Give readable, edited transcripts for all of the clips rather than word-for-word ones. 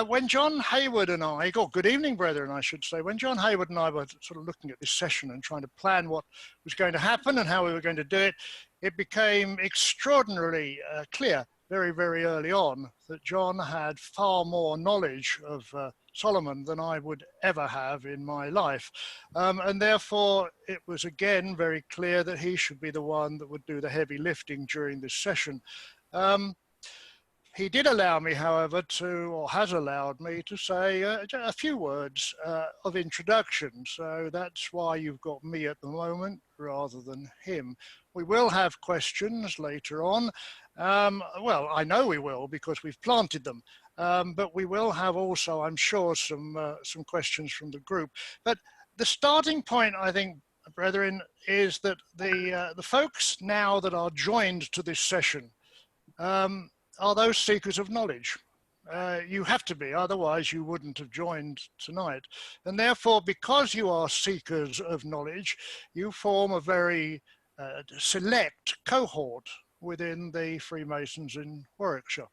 When John Hayward and I, or good evening, brethren, I should say, when John Hayward and I were sort of looking at this session and trying to plan what was going to happen and how we were going to do it, it became extraordinarily clear very, very early on that John had far more knowledge of Solomon than I would ever have in my life. And therefore, it was again very clear that he should be the one that would do the heavy lifting during this session. He did allow me, however, or has allowed me to say a few words of introduction. So that's why you've got me at the moment rather than him. We will have questions later on. Well, I know we will because we've planted them. But we will have also, I'm sure, some questions from the group. But the starting point, I think, brethren, is that the folks now that are joined to this session are those seekers of knowledge. You have to be, otherwise you wouldn't have joined tonight. And therefore, because you are seekers of knowledge, you form a very select cohort within the Freemasons in Warwickshire.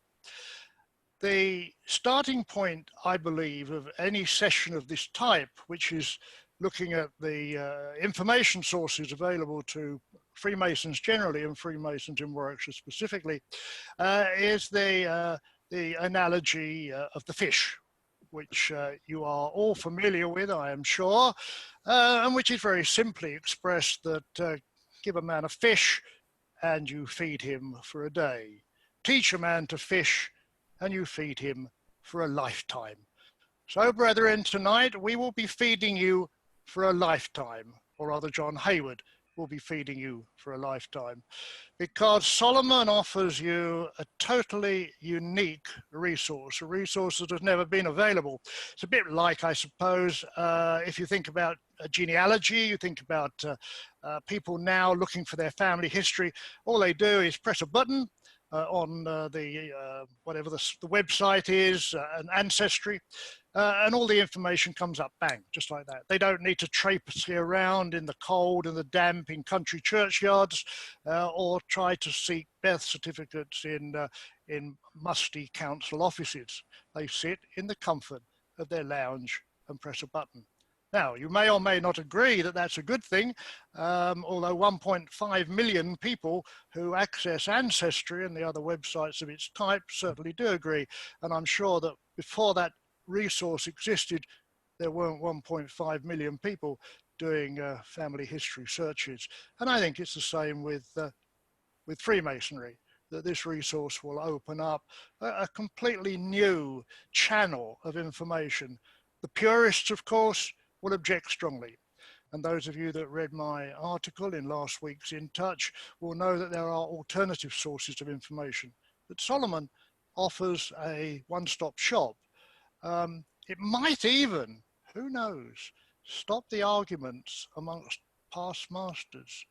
The starting point, I believe, of any session of this type, which is looking at the information sources available to Freemasons generally and Freemasons in Warwickshire specifically, is the analogy of the fish, which you are all familiar with, I am sure, and which is very simply expressed that give a man a fish and you feed him for a day. Teach a man to fish and you feed him for a lifetime. So, brethren, tonight we will be feeding you for a lifetime, or rather John Hayward will be feeding you for a lifetime, because Solomon offers you a totally unique resource, a resource that has never been available. It's a bit like, I suppose, if you think about a genealogy, you think about people now looking for their family history, all they do is press a button on whatever the website is, an Ancestry, and all the information comes up, bang, just like that. They don't need to traipse around in the cold and the damp in country churchyards, or try to seek birth certificates in musty council offices. They sit in the comfort of their lounge and press a button. Now, you may or may not agree that that's a good thing, although 1.5 million people who access Ancestry and the other websites of its type certainly do agree. And I'm sure that before that resource existed, there weren't 1.5 million people doing family history searches. And I think it's the same with Freemasonry, that this resource will open up a completely new channel of information. The purists, of course, will object strongly. And those of you that read my article in last week's In Touch will know that there are alternative sources of information, that Solomon offers a one-stop shop. It might even, who knows, stop the arguments amongst past masters.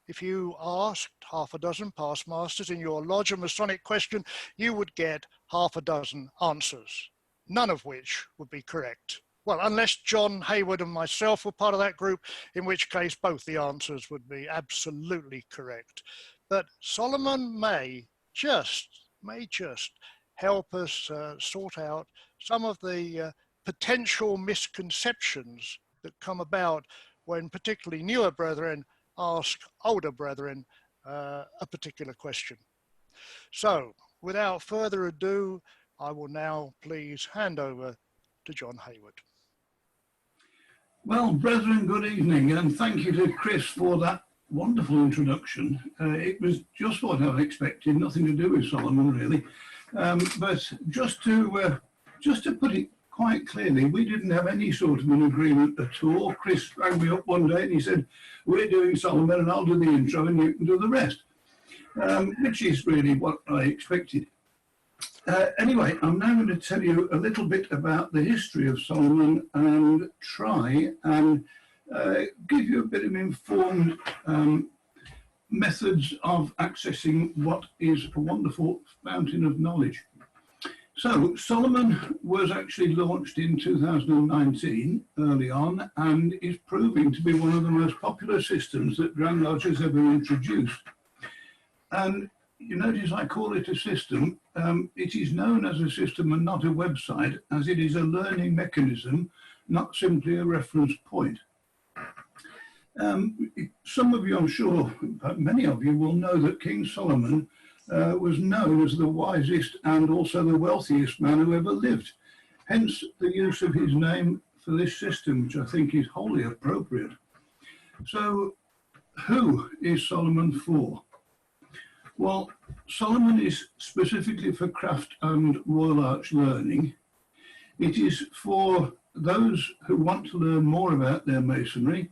If you asked half a dozen past masters in your lodge a Masonic question, you would get half a dozen answers, none of which would be correct. Well, unless John Hayward and myself were part of that group, in which case both the answers would be absolutely correct. But Solomon may just help us sort out some of the potential misconceptions that come about when particularly newer brethren ask older brethren a particular question. So, without further ado, I will now please hand over to John Hayward. Well, brethren, good evening, and thank you to Chris for that wonderful introduction. It was just what I expected, nothing to do with Solomon, really. But just to put it quite clearly, we didn't have any sort of an agreement at all. Chris rang me up one day and he said, we're doing Solomon and I'll do the intro and you can do the rest, which is really what I expected. Anyway, I'm now going to tell you a little bit about the history of Solomon and try and give you a bit of informed methods of accessing what is a wonderful fountain of knowledge. So Solomon was actually launched in 2019, early on, and is proving to be one of the most popular systems that Grand Lodge has ever introduced. And you notice I call it a system. It is known as a system and not a website, as it is a learning mechanism, not simply a reference point. Some of you, I'm sure, many of you will know that King Solomon was known as the wisest and also the wealthiest man who ever lived. Hence the use of his name for this system, which I think is wholly appropriate. So, who is Solomon for? Well, Solomon is specifically for craft and Royal Arch learning. It is for those who want to learn more about their masonry,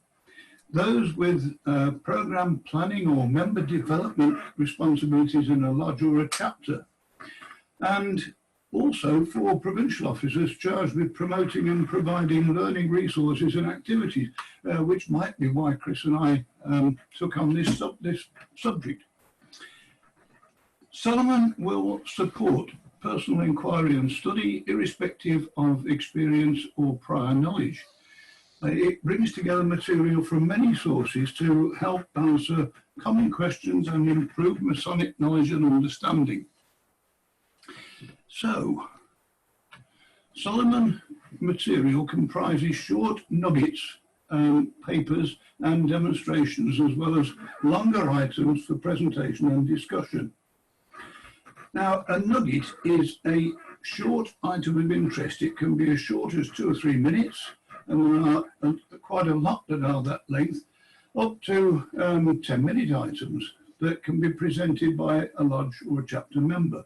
those with program planning or member development responsibilities in a lodge or a chapter, and also for provincial officers charged with promoting and providing learning resources and activities, which might be why Chris and I took on this subject. Solomon will support personal inquiry and study, irrespective of experience or prior knowledge. It brings together material from many sources to help answer common questions and improve Masonic knowledge and understanding. So, Solomon material comprises short nuggets, papers and demonstrations, as well as longer items for presentation and discussion. Now, a nugget is a short item of interest. It can be as short as 2 or 3 minutes, and there are quite a lot that are that length, up to 10-minute items that can be presented by a lodge or a chapter member.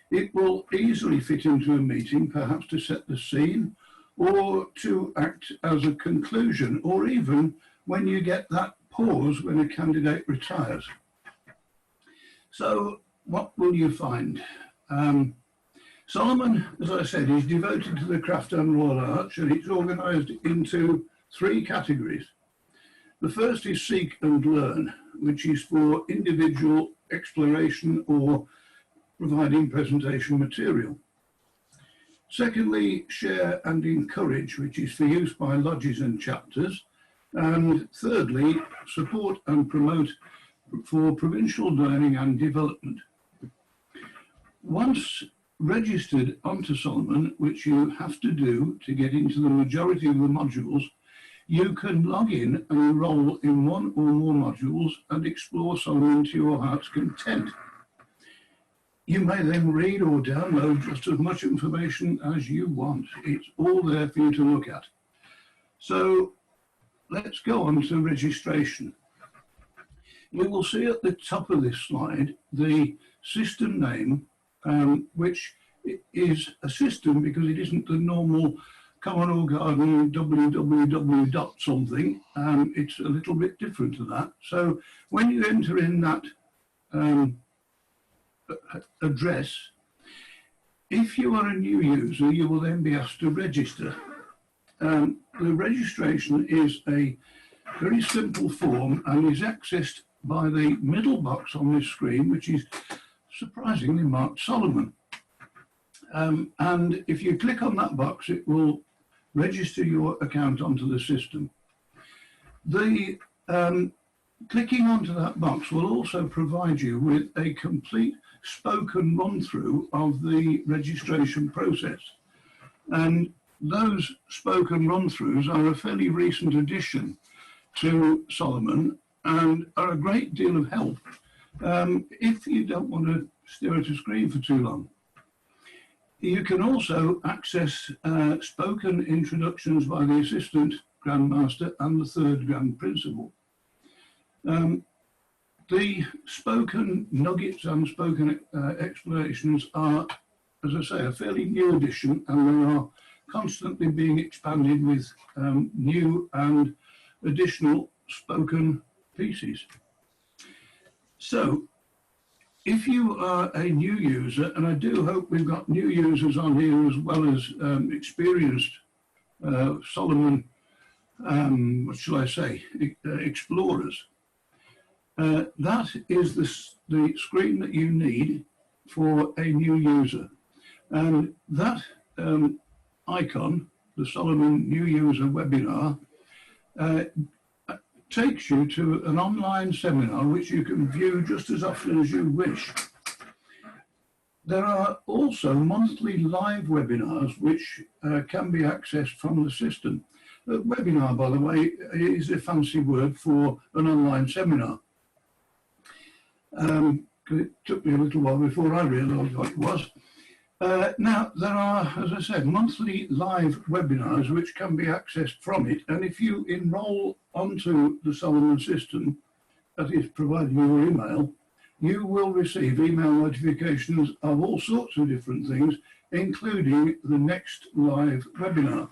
It will easily fit into a meeting, perhaps to set the scene, or to act as a conclusion, or even when you get that pause when a candidate retires. So, what will you find? Solomon, as I said, is devoted to the craft and Royal Arch, and it's organised into 3 categories. The first is Seek and Learn, which is for individual exploration or providing presentation material. Secondly, Share and Encourage, which is for use by lodges and chapters. And thirdly, Support and Promote for provincial learning and development. Once registered onto Solomon, which you have to do to get into the majority of the modules, you can log in and enroll in 1 or more modules and explore Solomon to your heart's content. You may then read or download just as much information as you want. It's all there for you to look at. So let's go on to registration. You will see at the top of this slide the system name, which is a system because it isn't the normal Common or Garden www dot something. It's a little bit different to that. So when you enter in that address, if you are a new user, you will then be asked to register. The registration is a very simple form and is accessed by the middle box on this screen, which is surprisingly marked Solomon. And if you click on that box, it will register your account onto the system. The clicking onto that box will also provide you with a complete spoken run-through of the registration process. And those spoken run-throughs are a fairly recent addition to Solomon and are a great deal of help if you don't want to stare at a screen for too long. You can also access spoken introductions by the Assistant Grand Master and the Third Grand Principal. The spoken nuggets and spoken explanations are, as I say, a fairly new addition, and they are constantly being expanded with new and additional spoken pieces. So, if you are a new user, and I do hope we've got new users on here as well as experienced Solomon, what shall I say, explorers, that is the screen that you need for a new user. And that icon, the Solomon New User Webinar, takes you to an online seminar which you can view just as often as you wish. There are also monthly live webinars which can be accessed from the system. A webinar, by the way, is a fancy word for an online seminar. It took me a little while before I realised what it was. Now, there are, as I said, monthly live webinars which can be accessed from it. And if you enrol onto the Solomon system, that is providing your email, you will receive email notifications of all sorts of different things, including the next live webinar.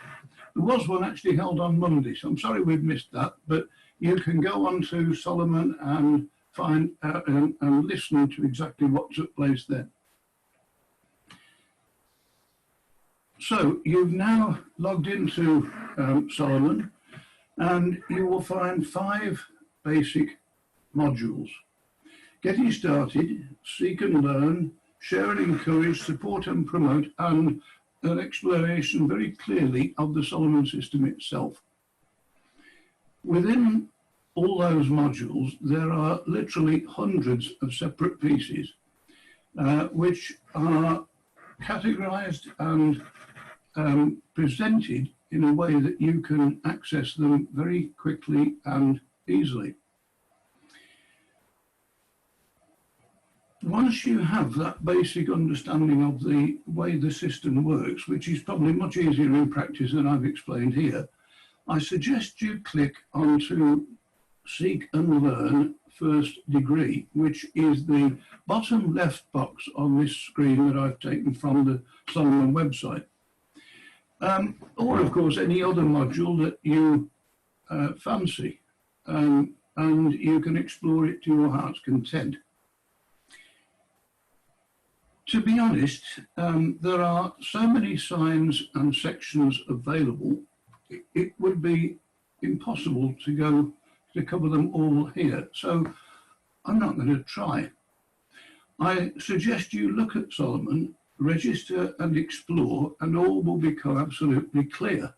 There was one actually held on Monday, so I'm sorry we've missed that, but you can go on to Solomon and find out and listen to exactly what took place there. So you've now logged into Solomon, and you will find 5 basic modules. Getting started, seek and learn, share and encourage, support and promote, and an exploration very clearly of the Solomon system itself. Within all those modules, there are literally hundreds of separate pieces which are categorized and presented in a way that you can access them very quickly and easily. Once you have that basic understanding of the way the system works, which is probably much easier in practice than I've explained here, I suggest you click onto Seek and Learn First Degree, which is the bottom left box on this screen that I've taken from the Solomon website. Or, of course, any other module that you fancy, and you can explore it to your heart's content. To be honest, there are so many signs and sections available, it would be impossible to cover them all here. So I'm not going to try. I suggest you look at Solomon, register and explore, and all will become absolutely clear.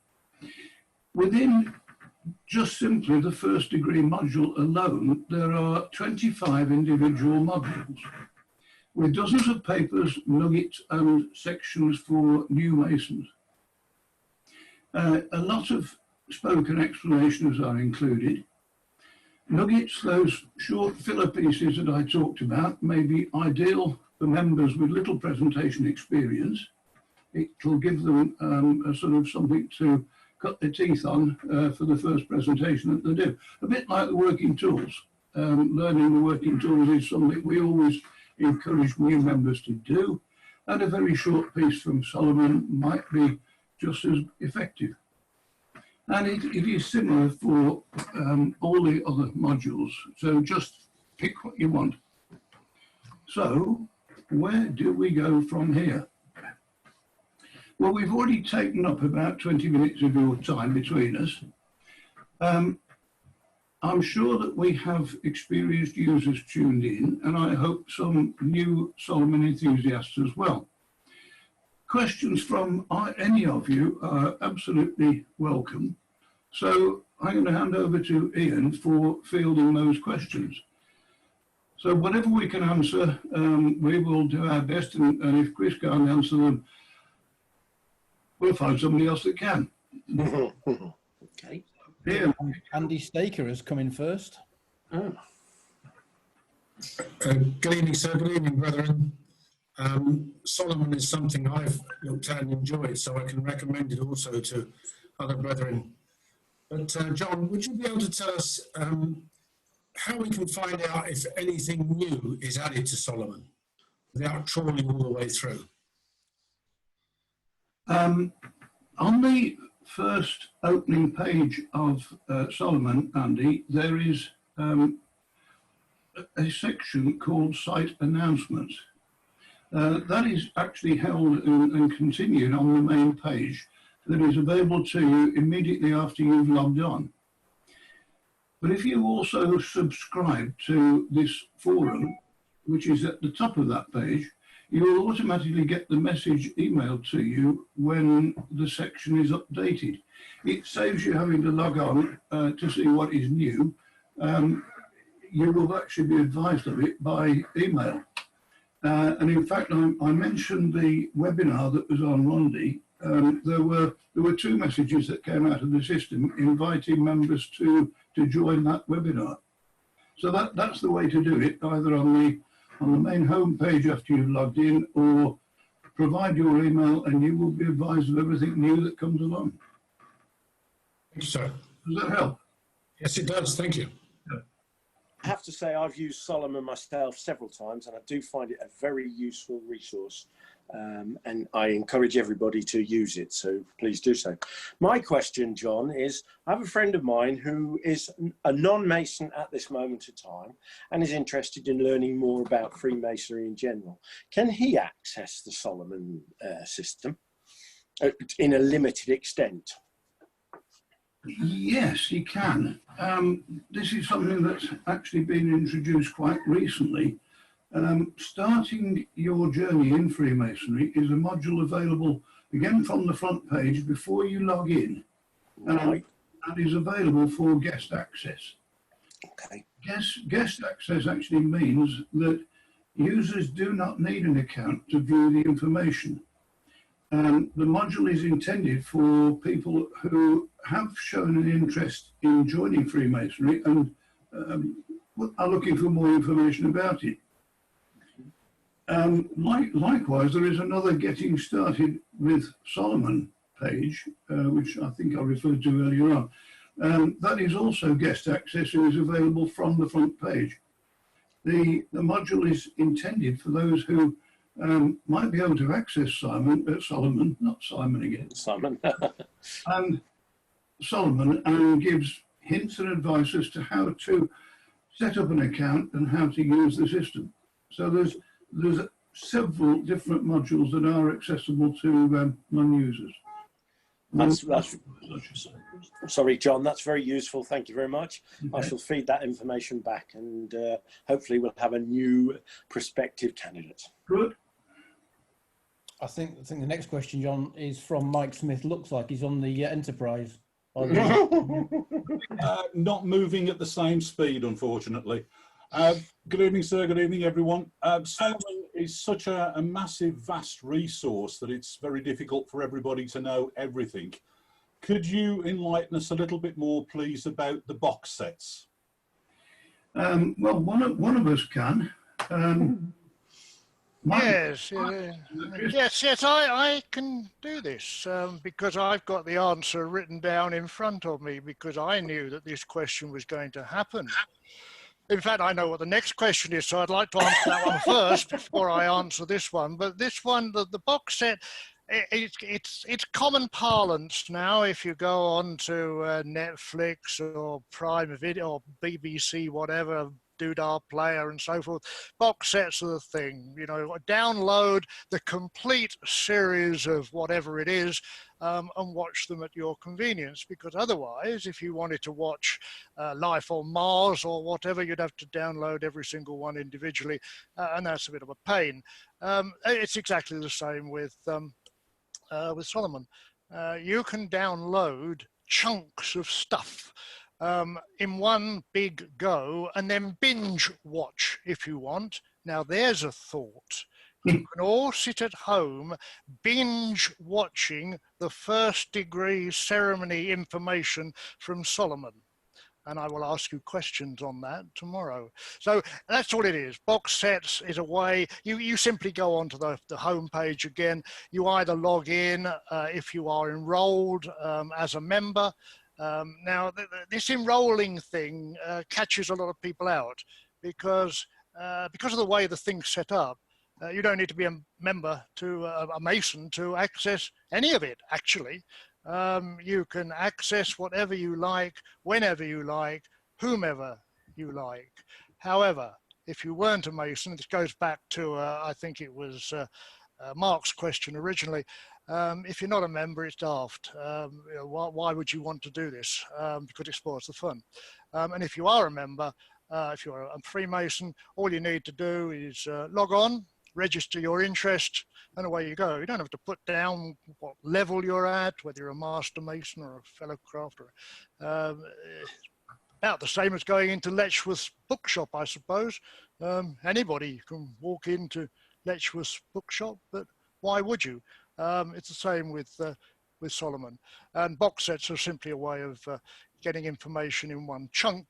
Within just simply the first degree module alone, there are 25 individual modules, with dozens of papers, nuggets and sections for new Masons. A lot of spoken explanations are included. Nuggets, those short filler pieces that I talked about, may be ideal for members with little presentation experience. It will give them a sort of something to cut their teeth on for the first presentation that they do. A bit like the working tools. Learning the working tools is something we always encourage new members to do, and a very short piece from Solomon might be just as effective. And it is similar for all the other modules, so just pick what you want. So, where do we go from here? Well, we've already taken up about 20 minutes of your time between us. I'm sure that we have experienced users tuned in, and I hope some new Solomon enthusiasts as well. Questions from any of you are absolutely welcome. So I'm going to hand over to Ian for fielding those questions. So whatever we can answer, we will do our best, and if Chris can't answer them, we'll find somebody else that can. Okay. Ian. Andy Staker has come in first. Oh. Good evening, sir. Good evening, brethren. Solomon is something I've looked at and enjoyed, so I can recommend it also to other brethren. But John, would you be able to tell us how we can find out if anything new is added to Solomon without trawling all the way through? On the first opening page of Solomon, Andy, there is a section called Site Announcements. That is actually held and continued on the main page that is available to you immediately after you've logged on. But if you also subscribe to this forum, which is at the top of that page, you will automatically get the message emailed to you when the section is updated. It saves you having to log on to see what is new, you will actually be advised of it by email. And in fact, I mentioned the webinar that was on Rondi. There were two messages that came out of the system inviting members to join that webinar. So that's the way to do it, either on the main home page after you've logged in, or provide your email and you will be advised of everything new that comes along. Thank you, sir. Does that help? Yes, it does. Thank you. I have to say I've used Solomon myself several times, and I do find it a very useful resource. And I encourage everybody to use it, so please do so. My question, John, is I have a friend of mine who is a non-Mason at this moment of time and is interested in learning more about Freemasonry in general. Can he access the Solomon system in a limited extent? Yes, he can. This is something that's actually been introduced quite recently. Starting your journey in Freemasonry is a module available again from the front page before you log in, Right. and is available for guest access. Okay. Guest access actually means that users do not need an account to view the information. The module is intended for people who have shown an interest in joining Freemasonry and are looking for more information about it. Likewise, there is another Getting Started with Solomon page, which I think I referred to earlier on. That is also guest access and is available from the front page. The module is intended for those who might be able to access Solomon, not Simon again, Simon. and Solomon, and gives hints and advice as to how to set up an account and how to use the system. So there's several different modules that are accessible to non-users. Sorry, John, that's very useful. Thank you very much. Okay. I shall feed that information back, and hopefully we'll have a new prospective candidate. Good. I think the next question, John, is from Mike Smith. Looks like he's on the Enterprise. Not moving at the same speed, unfortunately. Good evening, sir. Good evening, everyone. Solomon is such a massive, vast resource that it's very difficult for everybody to know everything. Could you enlighten us a little bit more, please, about the box sets? Well, one of us can. Yes, I can do this because I've got the answer written down in front of me, because I knew that this question was going to happen. In fact, I know what the next question is, so I'd like to answer that one first before I answer this one. But this one, the box set, it's common parlance now. If you go on to Netflix or Prime Video or BBC, whatever, Doodah Player and so forth, box sets are the thing. You know, download the complete series of whatever it is and watch them at your convenience, because otherwise, if you wanted to watch Life on Mars or whatever, you'd have to download every single one individually, and that's a bit of a pain. It's exactly the same with Solomon. You can download chunks of stuff in one big go and then binge watch if you want. Now there's a thought. You can all sit at home binge watching the first degree ceremony information from Solomon. And I will ask you questions on that tomorrow. So that's all it is. Box sets is a way, you simply go onto the home page again. You either log in if you are enrolled as a member. Now, this enrolling thing catches a lot of people out because of the way the thing's set up. You don't need to be a member to a Mason to access any of it, actually. You can access whatever you like, whenever you like, whomever you like. However, if you weren't a Mason, this goes back to, I think it was Mark's question originally. If you're not a member, it's daft. You know, why would you want to do this? Because it spoils the fun. And if you are a member, if you're a Freemason, all you need to do is log on, register your interest, and away you go. You don't have to put down what level you're at, whether you're a Master Mason or a Fellow Crafter. about the same as going into Letchworth's bookshop, I suppose. Anybody can walk into Letchworth's bookshop, but why would you? It's the same with Solomon. And box sets are simply a way of getting information in one chunk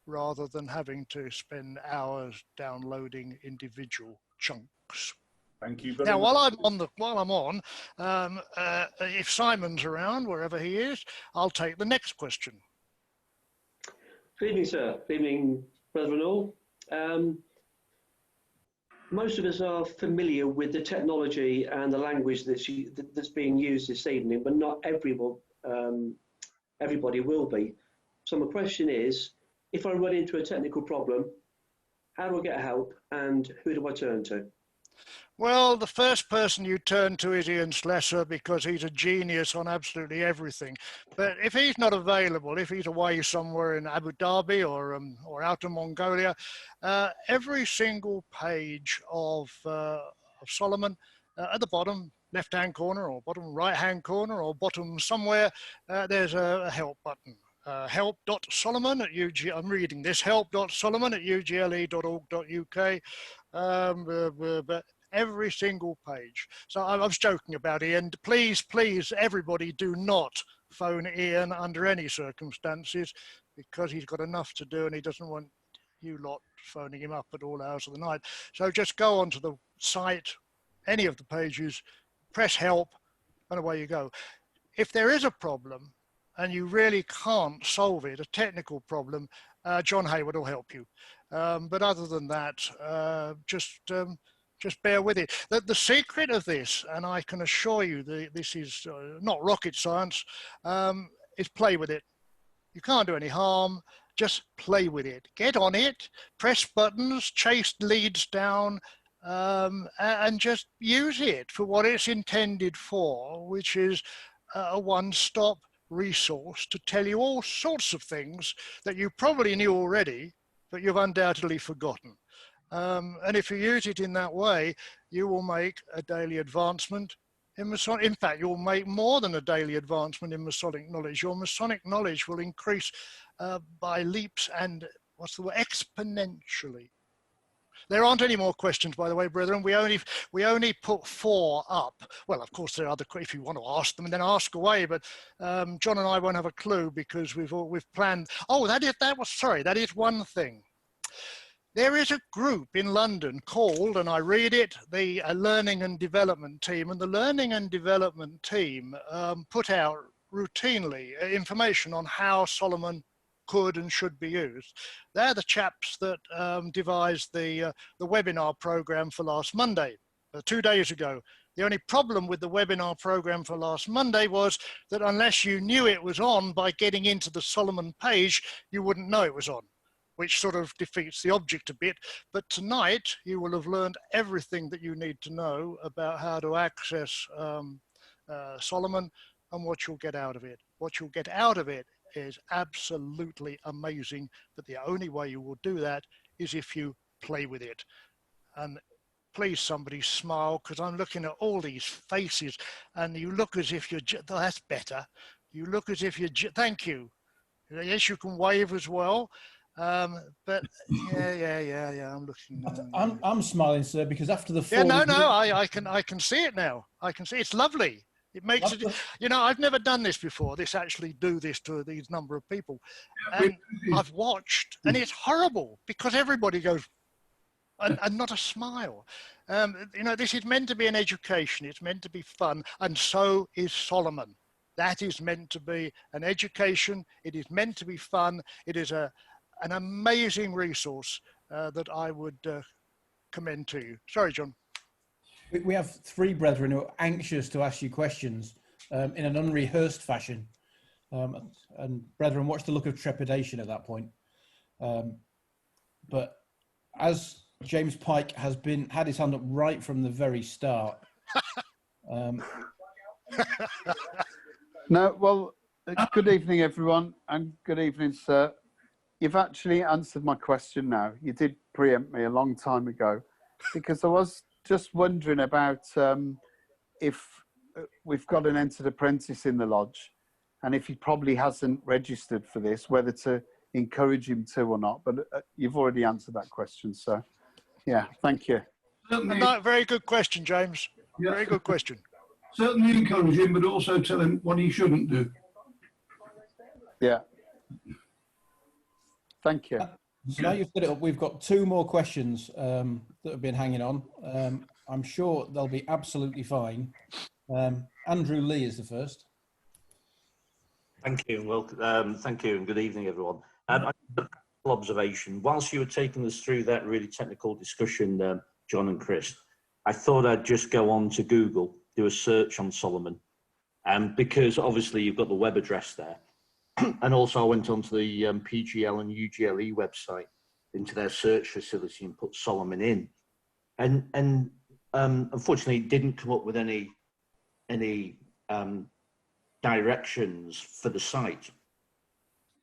rather than having to spend hours downloading individual chunks. Thank you very Now, much. while I'm on, if Simon's around, wherever he is, I'll take the next question. Good evening, sir. Good evening, brethren all. Most of us are familiar with the technology and the language that's being used this evening, but not everybody will be. So my question is, if I run into a technical problem, how do I get help and who do I turn to? Well, the first person you turn to is Ian Slessor because he's a genius on absolutely everything. But if he's not available, if he's away somewhere in Abu Dhabi or out in Mongolia, every single page of Solomon at the bottom left-hand corner or bottom right-hand corner or bottom somewhere, there's a help button. Help.solomon at UG. I'm reading this. Help.solomon at ugle.org.uk. But every single page. So I was joking about Ian. Please, everybody do not phone Ian under any circumstances because he's got enough to do and he doesn't want you lot phoning him up at all hours of the night. So just go onto the site, any of the pages, press help, and away you go. If there is a problem and you really can't solve it, a technical problem, John Hayward will help you. But other than that, just bear with it. The secret of this, and I can assure you that this is not rocket science, is play with it. You can't do any harm, just play with it. Get on it, press buttons, chase leads down, and just use it for what it's intended for, which is a one-stop resource to tell you all sorts of things that you probably knew already, but you've undoubtedly forgotten. And if you use it in that way, you will make a daily advancement in Masonic. In fact, you'll make more than a daily advancement in Masonic knowledge. Your Masonic knowledge will increase by leaps and, exponentially. There aren't any more questions, by the way, brethren. We only put 4 up. Well, of course, there are other. If you want to ask them, then ask away. But John and I won't have a clue because we've planned. Oh, that is one thing. There is a group in London called, and I read it, the Learning and Development Team. And the Learning and Development Team put out routinely information on how Solomon could and should be used. They're the chaps that devised the webinar program for last Monday, 2 days ago. The only problem with the webinar program for last Monday was that unless you knew it was on by getting into the Solomon page, you wouldn't know it was on, which sort of defeats the object a bit. But tonight you will have learned everything that you need to know about how to access Solomon and what you'll get out of it. What you'll get out of it is absolutely amazing, but the only way you will do that is if you play with it. And please somebody smile, because I'm looking at all these faces and you look as if you're, that's better. You look as if you're, thank you. Yes, you can wave as well. But yeah, I'm looking. I'm smiling, sir, because after the I can see it now. I can see it's lovely. It makes it. You know, I've never done this before. This actually do this to these number of people, and I've watched, and it's horrible because everybody goes, and not a smile. You know, this is meant to be an education. It's meant to be fun, and so is Solomon. That is meant to be an education. It is meant to be fun. It is an amazing resource that I would commend to you. Sorry, John. We have 3 brethren who are anxious to ask you questions in an unrehearsed fashion. And brethren, watch the look of trepidation at that point. But as James Pike has had his hand up right from the very start. No, well, good evening, everyone, and good evening, sir. You've actually answered my question now. You did preempt me a long time ago, because I was just wondering about if we've got an entered apprentice in the lodge, and if he probably hasn't registered for this, whether to encourage him to or not. But you've already answered that question. So, yeah, thank you. Certainly, No, very good question, James. yeah, Very good question. certainly encourage him, but also tell him what he shouldn't do. Yeah. Thank you. So now you've put it up, we've got 2 more questions that have been hanging on. I'm sure they'll be absolutely fine. Andrew Lee is the first. Thank you, and welcome. Thank you, and good evening, everyone. I have a observation. Whilst you were taking us through that really technical discussion, John and Chris, I thought I'd just go on to Google, do a search on Solomon, because obviously you've got the web address there. And also I went onto the PGL and UGLE website into their search facility and put Solomon in. And unfortunately it didn't come up with any directions for the site.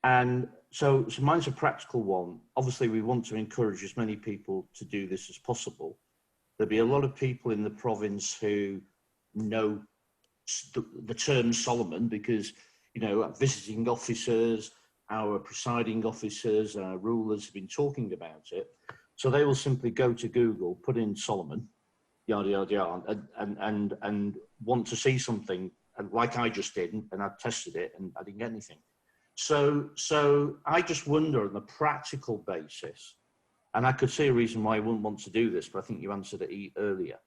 And so mine's a practical one. Obviously we want to encourage as many people to do this as possible. There'll be a lot of people in the province who know the term Solomon because, you know, visiting officers, our presiding officers, our rulers have been talking about it. So they will simply go to Google, put in Solomon, yada, yada, yada, and want to see something, and like I just did, and I tested it and I didn't get anything. So I just wonder on the practical basis, and I could see a reason why I wouldn't want to do this, but I think you answered it earlier.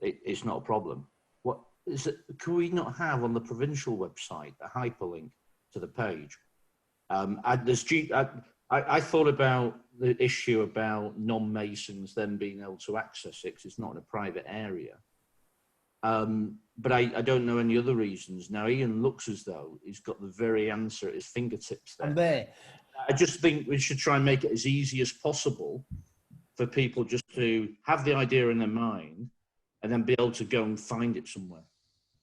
It's not a problem. What is it? Can we not have on the provincial website a hyperlink to the page? I thought about the issue about non-Masons then being able to access it because it's not in a private area. But I don't know any other reasons. Now, Ian looks as though he's got the very answer at his fingertips there. I'm there. I just think we should try and make it as easy as possible for people just to have the idea in their mind and then be able to go and find it somewhere.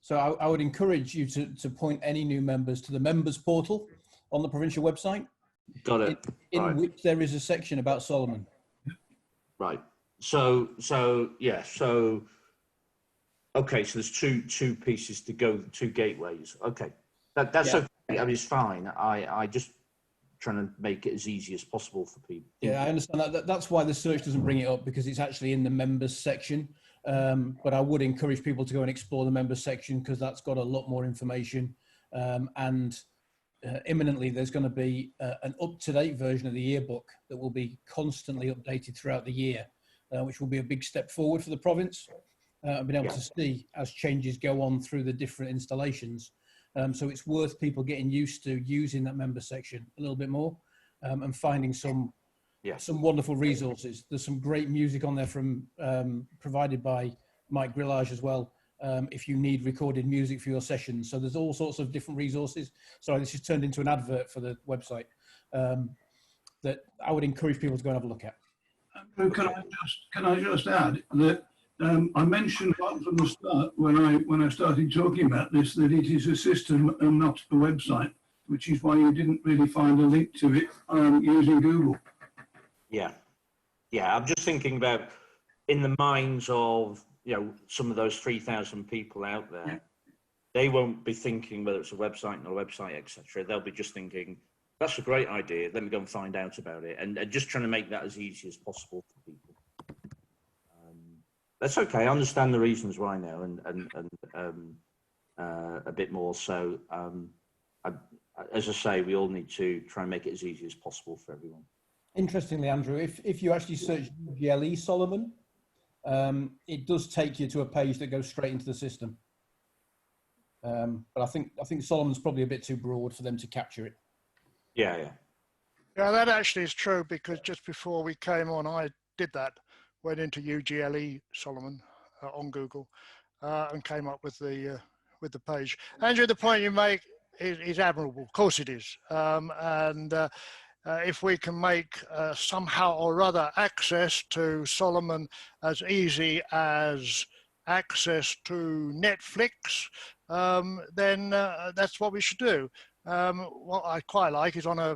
So I would encourage you to point any new members to the members portal on the provincial website. Got it. In which there is a section about Solomon. Right. So yeah. So okay. So there's two pieces to go, 2 gateways. Okay. That's okay. I mean, it's fine. I just trying to make it as easy as possible for people. Yeah, I understand that. That's why the search doesn't bring it up, because it's actually in the members section. But I would encourage people to go and explore the members section because that's got a lot more information. Imminently, there's going to be an up-to-date version of the yearbook that will be constantly updated throughout the year, which will be a big step forward for the province. I've been able to see as changes go on through the different installations. So it's worth people getting used to using that member section a little bit more and finding some wonderful resources. There's some great music on there from provided by Mike Grillage as well. If you need recorded music for your sessions. So there's all sorts of different resources. Sorry, this has turned into an advert for the website that I would encourage people to go and have a look at. Can I just add that I mentioned right from the start when I started talking about this that it is a system and not a website, which is why you didn't really find a link to it using Google. Yeah, I'm just thinking about in the minds of, you know, some of those 3,000 people out there, they won't be thinking whether it's a website, not a website, etc. They'll be just thinking, that's a great idea, let me go and find out about it, and just trying to make that as easy as possible for people. That's okay, I understand the reasons why now, and a bit more. So, as I say, we all need to try and make it as easy as possible for everyone. Interestingly, Andrew, if you actually search GLE Solomon, it does take you to a page that goes straight into the system. But I think Solomon's probably a bit too broad for them to capture it. Yeah, that actually is true, because just before we came on, I did that, went into UGLE Solomon on Google and came up with the page. Andrew, the point you make is admirable. Of course it is. If we can make somehow or other access to Solomon as easy as access to Netflix, then that's what we should do. What I quite like is on a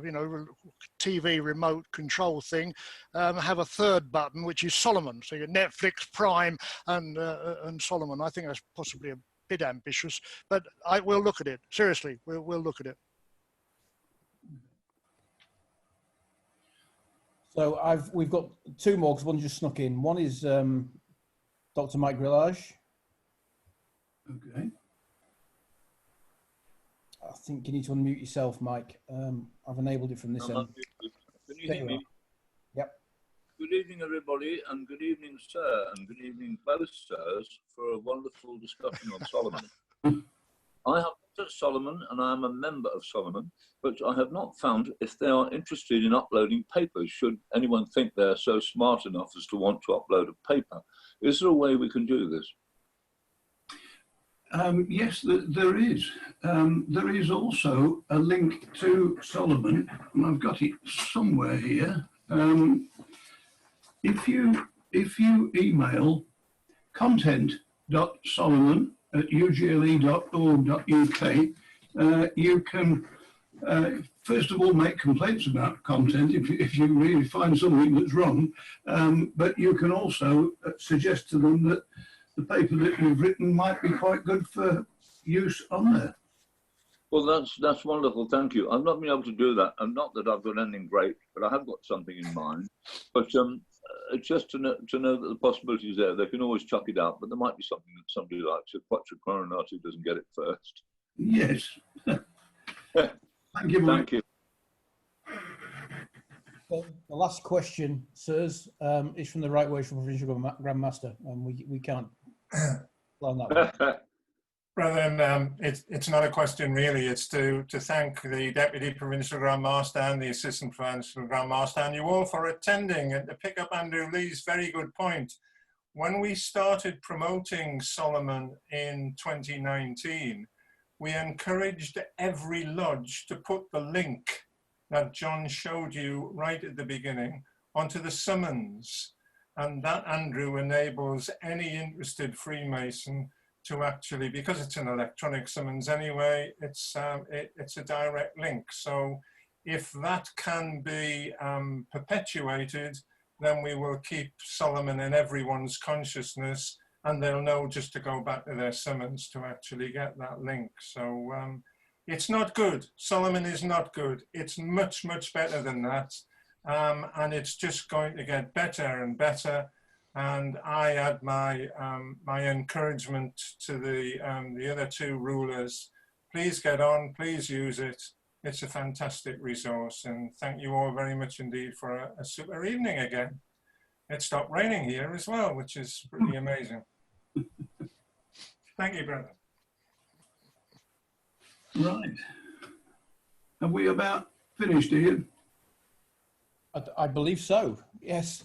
TV remote control thing, have a third button which is Solomon. So you get Netflix, Prime, and Solomon. I think that's possibly a bit ambitious, but we'll look at it. Seriously, we'll look at it. So we've got two more because one just snuck in. One is Dr. Mike Grillage. Okay. I think you need to unmute yourself, Mike. I've enabled it from this end. Can you hear me? Yep. Good evening, everybody, and good evening, sir, and good evening, both sirs, for a wonderful discussion on Solomon. I have looked at Solomon, and I am a member of Solomon, but I have not found if they are interested in uploading papers, should anyone think they're so smart enough as to want to upload a paper. Is there a way we can do this? Yes, there is. There is also a link to Solomon, and I've got it somewhere here. If you email content.solomon@ugle.org.uk, you can first of all make complaints about content if you really find something that's wrong, but you can also suggest to them that the paper that you've written might be quite good for use on there. Well, that's wonderful. Thank you. I've not been able to do that, and not that I've got anything great, but I have got something in mind. But just to know that the possibility is there. They can always chuck it out, but there might be something that somebody likes. If Patrick Coronati doesn't get it first. Yes. Thank you, Mike. Thank you. The last question, sirs, is from the Right Way from Provincial Grandmaster, and we can't learn that one. Brethren, it's not a question really. It's to thank the Deputy Provincial Grand Master and the Assistant Provincial Grand Master and you all for attending, and to pick up Andrew Lee's very good point. When we started promoting Solomon in 2019, we encouraged every lodge to put the link that John showed you right at the beginning onto the summons, and that, Andrew, enables any interested Freemason to actually, because it's an electronic summons anyway, it's a direct link. So if that can be perpetuated, then we will keep Solomon in everyone's consciousness, and they'll know just to go back to their summons to actually get that link. So it's not good. Solomon is not good. It's much, much better than that. And it's just going to get better and better. And I add my my encouragement to the other two rulers. Please get on, please use it. It's a fantastic resource, and thank you all very much indeed for a super evening again. It stopped raining here as well, which is pretty amazing. Thank you, brother. Right. Are we about finished, Ian? I believe so, yes.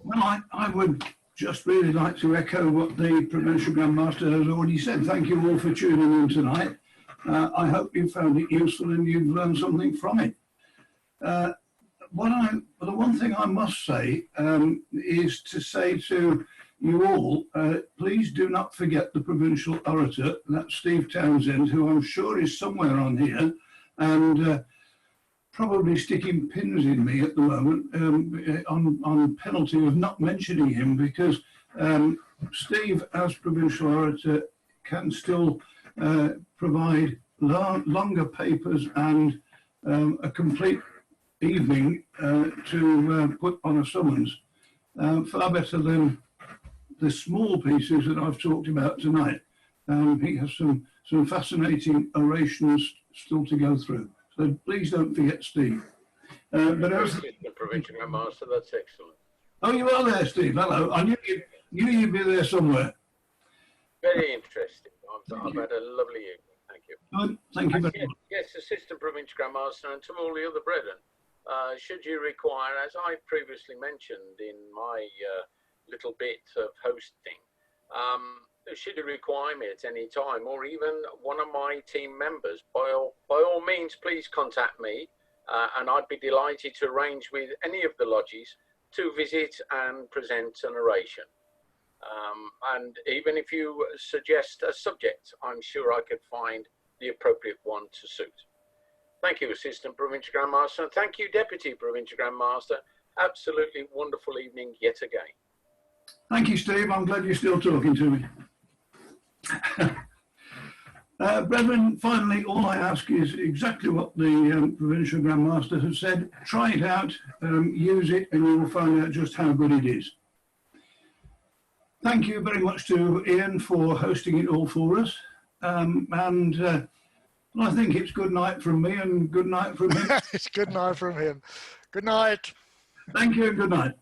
Well, I would just really like to echo what the Provincial Grand Master has already said. Thank you all for tuning in tonight. I hope you found it useful and you've learned something from it. The one thing I must say is to say to you all, please do not forget the provincial orator, that's Steve Townsend, who I'm sure is somewhere on here, and probably sticking pins in me at the moment on penalty of not mentioning him, because Steve, as provincial orator, can still provide longer papers and a complete evening to put on a summons, far better than the small pieces that I've talked about tonight. He has some fascinating orations still to go through. So please don't forget Steve. But as the Provincial Grand Master, that's excellent. Oh, you are there, Steve. Hello. I knew you'd be there somewhere. Very interesting. I've had a lovely evening. Thank you. Good. Thank you very much. Yes, Assistant Provincial Grand Master, and to all the other brethren, should you require, as I previously mentioned in my little bit of hosting, should you require me at any time, or even one of my team members, by all means, please contact me, and I'd be delighted to arrange with any of the lodges to visit and present an oration. And even if you suggest a subject, I'm sure I could find the appropriate one to suit. Thank you, Assistant Provincial Grand Master, and thank you, Deputy Provincial Grand Master. Absolutely wonderful evening yet again. Thank you, Steve. I'm glad you're still talking to me. Brethren, finally, all I ask is exactly what the Provincial Grand Master has said. Try it out, use it, and you will find out just how good it is. Thank you very much to Ian for hosting it all for us. I think it's good night from me and good night from him. It's good night from him. Good night. Thank you and good night.